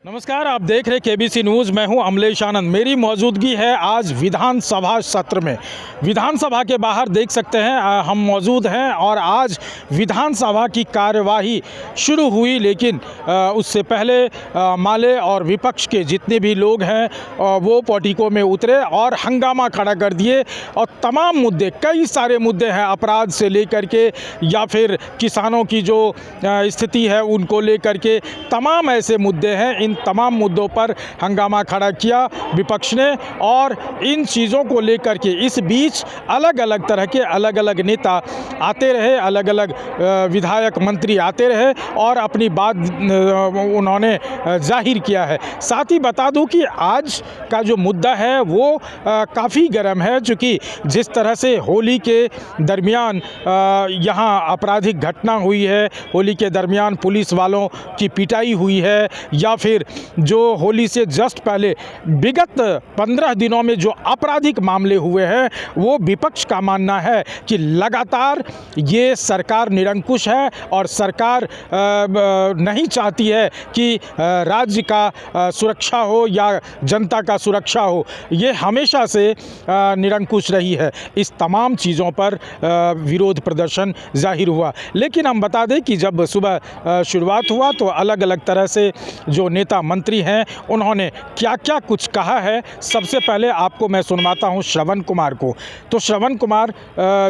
नमस्कार, आप देख रहे केबीसी न्यूज़। मैं हूं अमलेश आनंद। मेरी मौजूदगी है आज विधानसभा सत्र में। विधानसभा के बाहर देख सकते हैं हम मौजूद हैं और आज विधानसभा की कार्यवाही शुरू हुई, लेकिन उससे पहले माले और विपक्ष के जितने भी लोग हैं वो पोटिको में उतरे और हंगामा खड़ा कर दिए और तमाम मुद्दे, कई सारे मुद्दे हैं, अपराध से लेकर के या फिर किसानों की जो स्थिति है उनको लेकर के तमाम ऐसे मुद्दे हैं। इन तमाम मुद्दों पर हंगामा खड़ा किया विपक्ष ने और इन चीज़ों को लेकर के इस बीच अलग अलग तरह के अलग अलग नेता आते रहे, अलग अलग विधायक मंत्री आते रहे और अपनी बात उन्होंने जाहिर किया है। साथ ही बता दूं कि आज का जो मुद्दा है वो काफ़ी गर्म है, चूँकि जिस तरह से होली के दरमियान यहाँ आपराधिक घटना हुई है, होली के दरमियान पुलिस वालों की पिटाई हुई है, या फिर जो होली से जस्ट पहले विगत 15 दिनों में जो आपराधिक मामले हुए हैं, वो विपक्ष का मानना है कि लगातार ये सरकार निरंकुश है और सरकार नहीं चाहती है कि राज्य का सुरक्षा हो या जनता का सुरक्षा हो। ये हमेशा से निरंकुश रही है। इस तमाम चीज़ों पर विरोध प्रदर्शन जाहिर हुआ। लेकिन हम बता दें कि जब सुबह शुरुआत हुआ तो अलग अलग तरह से जो नेता मंत्री हैं उन्होंने क्या क्या कुछ कहा है। सबसे पहले आपको मैं सुनवाता हूं श्रवण कुमार को। तो श्रवण कुमार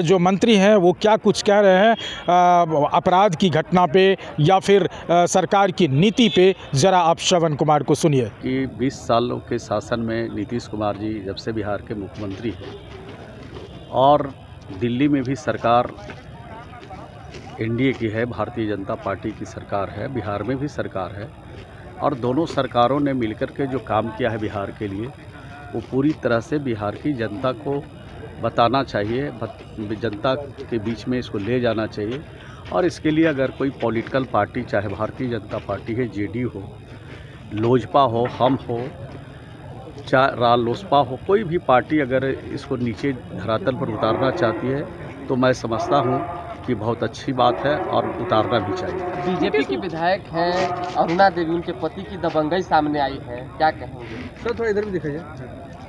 जो मंत्री हैं वो क्या कुछ कह रहे हैं अपराध की घटना पे या फिर सरकार की नीति पे, ज़रा आप श्रवण कुमार को सुनिए। कि 20 सालों के शासन में नीतीश कुमार जी जब से बिहार के मुख्यमंत्री हैं और दिल्ली में भी सरकार एनडीए की है, भारतीय जनता पार्टी की सरकार है, बिहार में भी सरकार है और दोनों सरकारों ने मिलकर के जो काम किया है बिहार के लिए वो पूरी तरह से बिहार की जनता को बताना चाहिए, जनता के बीच में इसको ले जाना चाहिए। और इसके लिए अगर कोई पॉलिटिकल पार्टी, चाहे भारतीय जनता पार्टी है, जेडीयू हो, लोजपा हो, हम हो, चाहे रालोसपा हो, कोई भी पार्टी अगर इसको नीचे धरातल पर उतारना चाहती है तो मैं समझता हूँ कि बहुत अच्छी बात है और उतारना भी चाहिए। बीजेपी की विधायक हैं अरुणा देवी, उनके पति की दबंगई सामने आई है, क्या कहेंगे? सर थोड़ा इधर भी दिखाइए।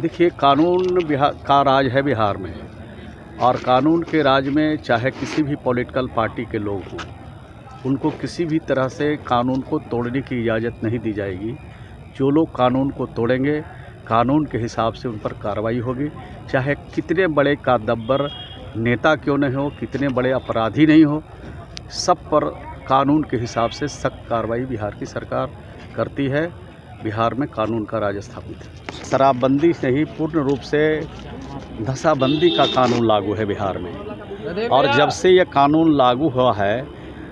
देखिए, कानून बिहार का राज है बिहार में और कानून के राज में चाहे किसी भी पॉलिटिकल पार्टी के लोग हों, उनको किसी भी तरह से कानून को तोड़ने की इजाज़त नहीं दी जाएगी। जो लोग कानून को तोड़ेंगे, कानून के हिसाब से उन पर कार्रवाई होगी, चाहे कितने बड़े कादब्बर नेता क्यों नहीं हो, कितने बड़े अपराधी नहीं हो, सब पर कानून के हिसाब से सख्त कार्रवाई बिहार की सरकार करती है। बिहार में कानून का राज स्थापित है। शराबबंदी से ही पूर्ण रूप से नशाबंदी का कानून लागू है बिहार में और जब से यह कानून लागू हुआ है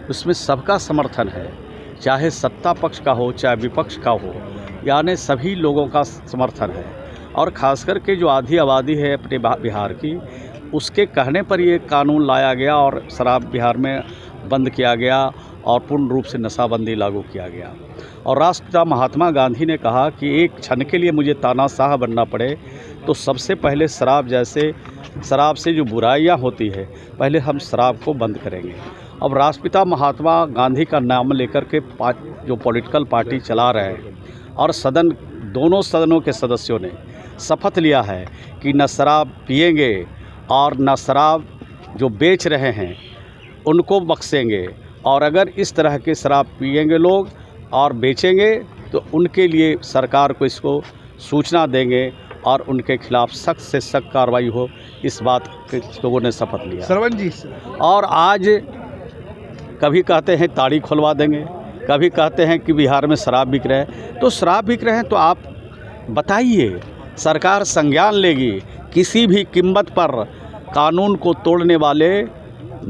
उसमें सबका समर्थन है, चाहे सत्ता पक्ष का हो चाहे विपक्ष का हो, यानी सभी लोगों का समर्थन है। और ख़ासकर के जो आधी आबादी है अपने बिहार की, उसके कहने पर ये कानून लाया गया और शराब बिहार में बंद किया गया और पूर्ण रूप से नशाबंदी लागू किया गया। और राष्ट्रपिता महात्मा गांधी ने कहा कि एक क्षण के लिए मुझे तानाशाह बनना पड़े तो सबसे पहले शराब से जो बुराइयां होती है, पहले हम शराब को बंद करेंगे। अब राष्ट्रपिता महात्मा गांधी का नाम लेकर के जो पॉलिटिकल पार्टी चला रहे हैं और दोनों सदनों के सदस्यों ने शपथ लिया है कि न शराब पिएंगे और न शराब जो बेच रहे हैं उनको बख्शेंगे, और अगर इस तरह के शराब पिएंगे लोग और बेचेंगे तो उनके लिए सरकार को इसको सूचना देंगे और उनके खिलाफ सख्त से सख्त कार्रवाई हो। इस बात के लोगों ने शपथ लिया। सरवण जी, और आज कभी कहते हैं ताड़ी खुलवा देंगे, कभी कहते हैं कि बिहार में शराब बिक रहे हैं। तो शराब बिक रहे हैं तो आप बताइए, सरकार संज्ञान लेगी। किसी भी कीमत पर कानून को तोड़ने वाले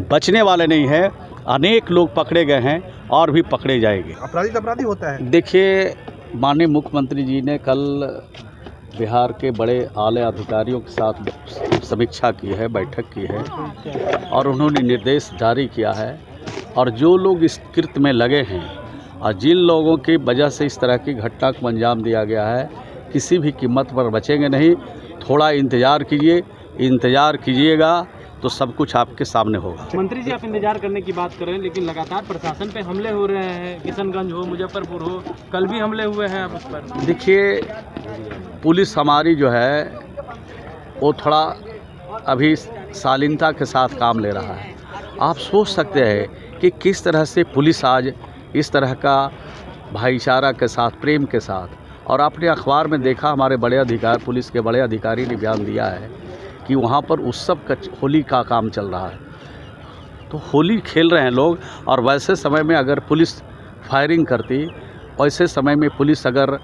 बचने वाले नहीं हैं। अनेक लोग पकड़े गए हैं और भी पकड़े जाएंगे। अपराधी होता है। देखिए, माननीय मुख्यमंत्री जी ने कल बिहार के बड़े आले अधिकारियों के साथ समीक्षा की है, बैठक की है और उन्होंने निर्देश जारी किया है। और जो लोग इस कृत्य में लगे हैं और जिन लोगों की वजह से इस तरह की घटना को अंजाम दिया गया है, किसी भी कीमत पर बचेंगे नहीं। थोड़ा इंतज़ार कीजिएगा तो सब कुछ आपके सामने होगा। मंत्री जी, आप इंतजार करने की बात कर रहे हैं, लेकिन लगातार प्रशासन पे हमले हो रहे हैं। किशनगंज हो, मुजफ्फरपुर हो, कल भी हमले हुए हैं आप उस पर। देखिए, पुलिस हमारी जो है वो थोड़ा अभी शालीनता के साथ काम ले रहा है। आप सोच सकते हैं कि किस तरह से पुलिस आज इस तरह का भाईचारा के साथ, प्रेम के साथ, और आपने अखबार में देखा हमारे बड़े अधिकारी, पुलिस के बड़े अधिकारी ने बयान दिया है कि वहाँ पर उत्सव का, होली का काम चल रहा है। तो होली खेल रहे हैं लोग, और वैसे समय में अगर पुलिस फायरिंग करती, वैसे समय में पुलिस अगर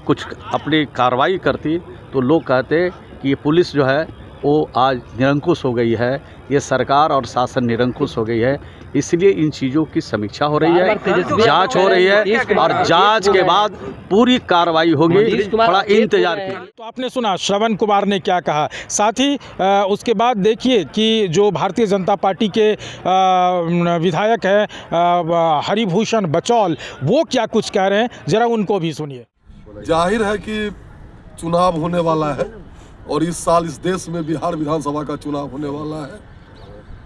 कुछ अपनी कार्रवाई करती, तो लोग कहते कि ये पुलिस जो है वो आज निरंकुश हो गई है, ये सरकार और शासन निरंकुश हो गई है। इसलिए इन चीज़ों की समीक्षा हो रही है, जांच हो रही है, और जांच के बाद पूरी कार्रवाई होगी। थोड़ा इंतजार कीजिए। तो आपने सुना श्रवण कुमार ने क्या कहा। साथ ही उसके बाद देखिए कि जो भारतीय जनता पार्टी के विधायक हैं हरिभूषण बचौल, वो क्या कुछ कह रहे हैं, जरा उनको भी सुनिए। जाहिर है कि चुनाव होने वाला है, और इस साल इस देश में बिहार विधानसभा का चुनाव होने वाला है।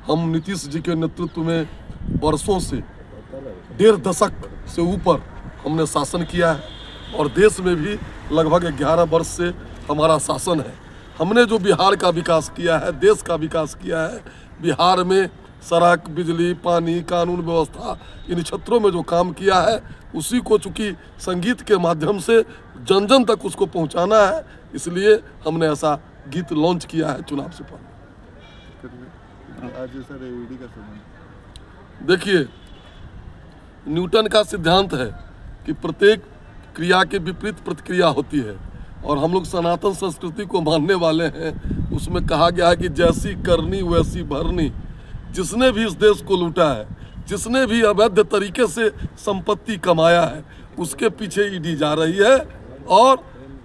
हम नीतीश जी के नेतृत्व में वर्षों से, 1.5 दशक से ऊपर हमने शासन किया है, और देश में भी लगभग 11 वर्ष से हमारा शासन है। हमने जो बिहार का विकास किया है, देश का विकास किया है, बिहार में सड़क, बिजली, पानी, कानून व्यवस्था, इन क्षेत्रों में जो काम किया है, उसी को चूँकि संगीत के माध्यम से जन जन तक उसको पहुंचाना है, इसलिए हमने ऐसा गीत लॉन्च किया है चुनाव से पहले। देखिए, न्यूटन का सिद्धांत है कि प्रत्येक क्रिया के विपरीत प्रतिक्रिया होती है, और हम लोग सनातन संस्कृति को मानने वाले हैं। उसमें कहा गया है कि जैसी करनी वैसी भरनी। जिसने भी इस देश को लूटा है, जिसने भी अवैध तरीके से संपत्ति कमाया है, उसके पीछे ईडी जा रही है, और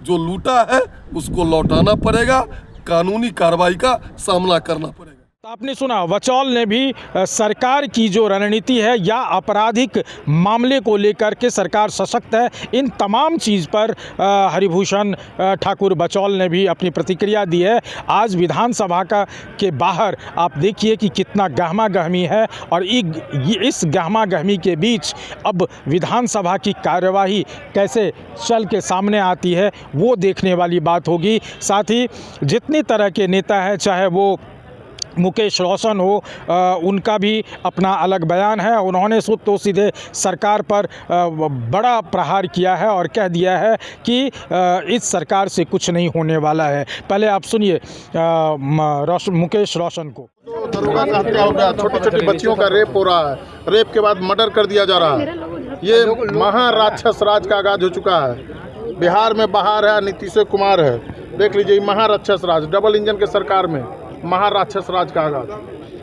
जो लूटा है उसको लौटाना पड़ेगा, कानूनी कार्रवाई का सामना करना पड़ेगा। तो आपने सुना, बचौल ने भी सरकार की जो रणनीति है या आपराधिक मामले को लेकर के सरकार सशक्त है, इन तमाम चीज़ पर हरिभूषण ठाकुर बचौल ने भी अपनी प्रतिक्रिया दी है। आज विधानसभा के बाहर आप देखिए कि कितना गहमा गहमी है, और इस गहमा गहमी के बीच अब विधानसभा की कार्यवाही कैसे चल के सामने आती है, वो देखने वाली बात होगी। साथ ही जितनी तरह के नेता हैं, चाहे वो मुकेश रोशन हो, उनका भी अपना अलग बयान है। उन्होंने तो सीधे सरकार पर बड़ा प्रहार किया है और कह दिया है कि इस सरकार से कुछ नहीं होने वाला है। पहले आप सुनिए मुकेश रोशन को। दरोगा का हत्या हो गया, छोटी छोटी बच्चियों का रेप हो रहा है, रेप के बाद मर्डर कर दिया जा रहा है। ये महाराक्षस राज का आगाज हो चुका है। बिहार में बाहर है, नीतीश कुमार है, देख लीजिए महाराक्षस राज, डबल इंजन के सरकार में महाराक्षस राज का आगाज।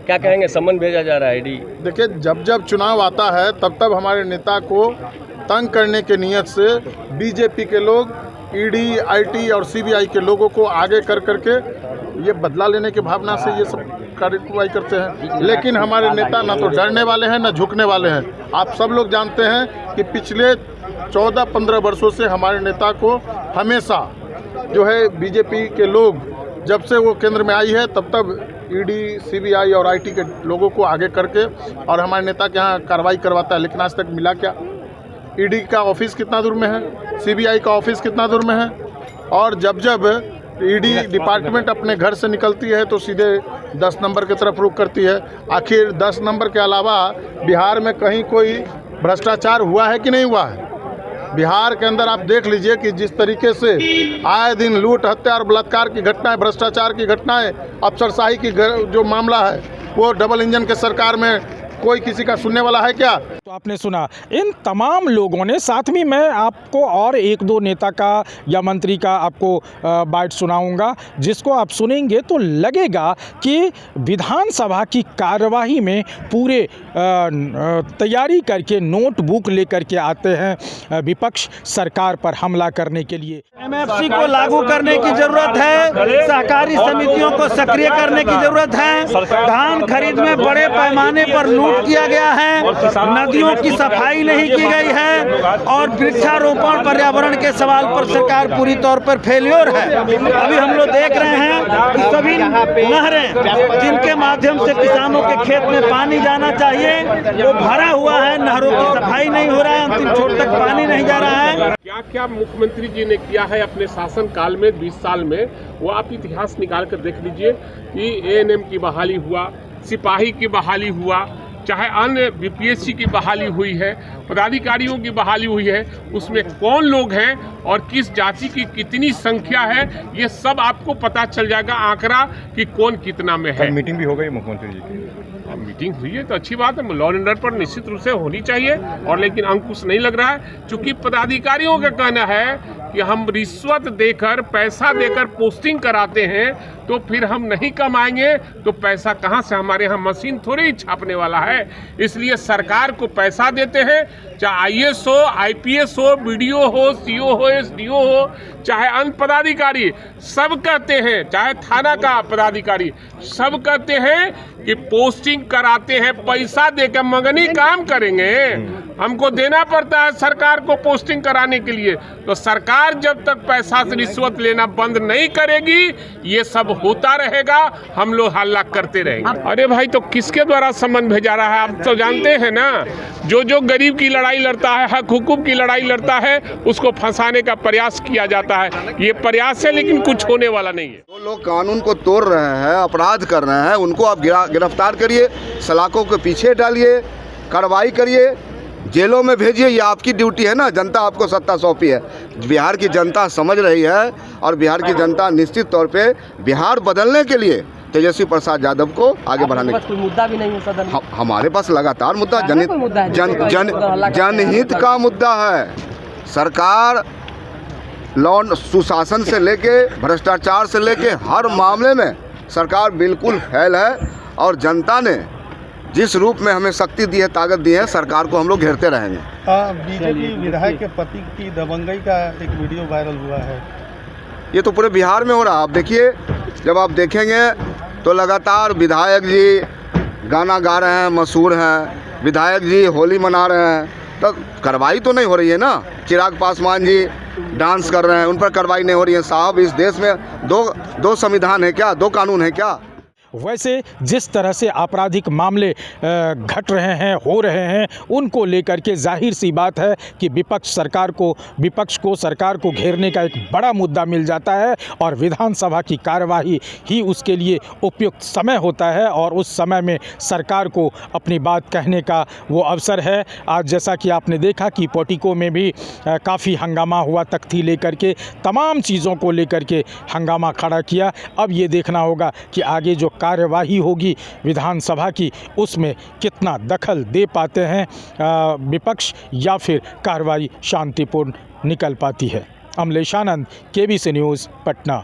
क्या कहेंगे, सम्मन भेजा जा रहा है ईडी? देखिए, जब जब चुनाव आता है तब तब हमारे नेता को तंग करने के नियत से बीजेपी के लोग ईडी, आईटी और सीबीआई के लोगों को आगे कर करके ये बदला लेने की भावना से ये सब कार्रवाई करते हैं। लेकिन हमारे नेता ना तो डरने वाले हैं, ना झुकने वाले हैं। आप सब लोग जानते हैं कि पिछले 14-15 वर्षों से हमारे नेता को हमेशा जो है बीजेपी के लोग, जब से वो केंद्र में आई है तब तब ईडी, सीबीआई और आईटी के लोगों को आगे करके और हमारे नेता के यहाँ कार्रवाई करवाता है। लेकिन आज तक मिला क्या? ईडी का ऑफिस कितना दूर में है, सीबीआई का ऑफिस कितना दूर में है, और जब जब ईडी डिपार्टमेंट अपने घर से निकलती है तो सीधे 10 नंबर की तरफ रुख करती है। आखिर 10 नंबर के अलावा बिहार में कहीं कोई भ्रष्टाचार हुआ है कि नहीं हुआ है? बिहार के अंदर आप देख लीजिए कि जिस तरीके से आए दिन लूट, हत्या और बलात्कार की घटनाएं, भ्रष्टाचार की घटनाएं, अफसरशाही की जो मामला है, वो डबल इंजन के सरकार में कोई किसी का सुनने वाला है क्या? तो आपने सुना इन तमाम लोगों ने। साथ में मैं आपको और एक दो नेता का या मंत्री का आपको बाइट सुनाऊंगा, जिसको आप सुनेंगे तो लगेगा कि विधानसभा की कार्यवाही में पूरे तैयारी करके नोटबुक लेकर के आते हैं विपक्ष सरकार पर हमला करने के लिए। एमएफसी को लागू करने की जरूरत है, सहकारी समितियों को सक्रिय करने की जरूरत है, धान खरीद में बड़े पैमाने पर लूट लूट किया गया है, नदियों की सफाई नहीं की गई है और वृक्षारोपण पर्यावरण के सवाल पर सरकार पूरी तौर पर फेल्योर है। अभी हम लोग देख रहे हैं कि सभी नहरें जिनके माध्यम से किसानों के खेत में पानी जाना चाहिए वो भरा हुआ है, नहरों की सफाई नहीं हो रहा है, अंतिम छोर तक पानी नहीं जा रहा है। क्या क्या मुख्यमंत्री जी ने किया है अपने शासन काल में 20 साल में, वो आप इतिहास निकाल कर देख लीजिए कि एएनएम की बहाली हुआ, सिपाही की बहाली हुआ, चाहे अन्य बीपीएससी की बहाली हुई है, पदाधिकारियों की बहाली हुई है, उसमें कौन लोग हैं और किस जाति की कितनी संख्या है, ये सब आपको पता चल जाएगा आंकड़ा कि कौन कितना में है। मीटिंग भी हो गई मुख्यमंत्री जी की। मीटिंग हुई है तो अच्छी बात है, लॉ एंड ऑर्डर पर निश्चित रूप से होनी चाहिए और लेकिन अंकुश नहीं लग रहा है, क्योंकि पदाधिकारियों का कहना है कि हम रिश्वत देकर पैसा देकर पोस्टिंग कराते हैं तो फिर हम नहीं कमाएंगे तो पैसा कहां से, हमारे यहाँ मशीन थोड़ी ही छापने वाला है। इसलिए सरकार को पैसा देते हैं, चाहे आईएएस हो, आईपीएस हो, बीडीओ हो, सीओ हो, एसडीओ हो, चाहे अन्य पदाधिकारी, सब कहते हैं, चाहे थाना का पदाधिकारी, सब कहते हैं कि पोस्टिंग कराते हैं, पैसा देकर मंगनी काम करेंगे, हमको देना पड़ता है सरकार को पोस्टिंग कराने के लिए। तो सरकार जब तक पैसा से रिश्वत लेना बंद नहीं करेगी ये सब होता रहेगा, हम लोग हल्ला करते रहेंगे। अरे भाई तो किसके द्वारा सम्मन भेजा रहा है, आप तो जानते हैं ना, जो गरीब की लड़ाई लड़ता है, हक हुकूक की लड़ाई लड़ता है, उसको फंसाने का प्रयास किया जाता है। ये प्रयास है लेकिन कुछ होने वाला नहीं है। जो लोग कानून को तोड़ रहे हैं, अपराध कर रहे हैं, उनको आप गिरफ्तार करिए, सलाखों के पीछे डालिए, कार्रवाई करिए, जेलों में भेजिए। ये आपकी ड्यूटी है ना, जनता आपको सत्ता सौंपी है। बिहार की जनता समझ रही है और बिहार की जनता निश्चित तौर पे बिहार बदलने के लिए तेजस्वी प्रसाद यादव को आगे बढ़ाने कोई मुद्दा भी नहीं है सदन में। हमारे पास लगातार मुद्दा जनहित का मुद्दा है। सरकार लॉ सुशासन से लेके भ्रष्टाचार से लेके हर मामले में सरकार बिल्कुल फेल है और जनता ने जिस रूप में हमें शक्ति दी है, ताकत दी है, सरकार को हम लोग घेरते रहेंगे। बीजेपी विधायक के पति की दबंगई का एक वीडियो वायरल हुआ है। ये तो पूरे बिहार में हो रहा है। आप देखिए, जब आप देखेंगे तो लगातार विधायक जी गाना गा रहे हैं, मशहूर हैं, विधायक जी होली मना रहे हैं, तो कार्रवाई तो नहीं हो रही है ना। चिराग पासवान जी डांस कर रहे हैं, उन पर कार्रवाई नहीं हो रही है। साहब, इस देश में दो संविधान है क्या, दो कानून है क्या? वैसे जिस तरह से आपराधिक मामले घट रहे हैं, हो रहे हैं, उनको लेकर के जाहिर सी बात है कि विपक्ष को सरकार को घेरने का एक बड़ा मुद्दा मिल जाता है और विधानसभा की कार्यवाही ही उसके लिए उपयुक्त समय होता है और उस समय में सरकार को अपनी बात कहने का वो अवसर है। आज जैसा कि आपने देखा कि पोटिको में भी काफ़ी हंगामा हुआ, तख्ती लेकर के तमाम चीज़ों को लेकर के हंगामा खड़ा किया। अब ये देखना होगा कि आगे जो कार्यवाही होगी विधानसभा की, उसमें कितना दखल दे पाते हैं विपक्ष या फिर कार्रवाई शांतिपूर्ण निकल पाती है। अमलेश आनंद, केबीसी न्यूज़, पटना।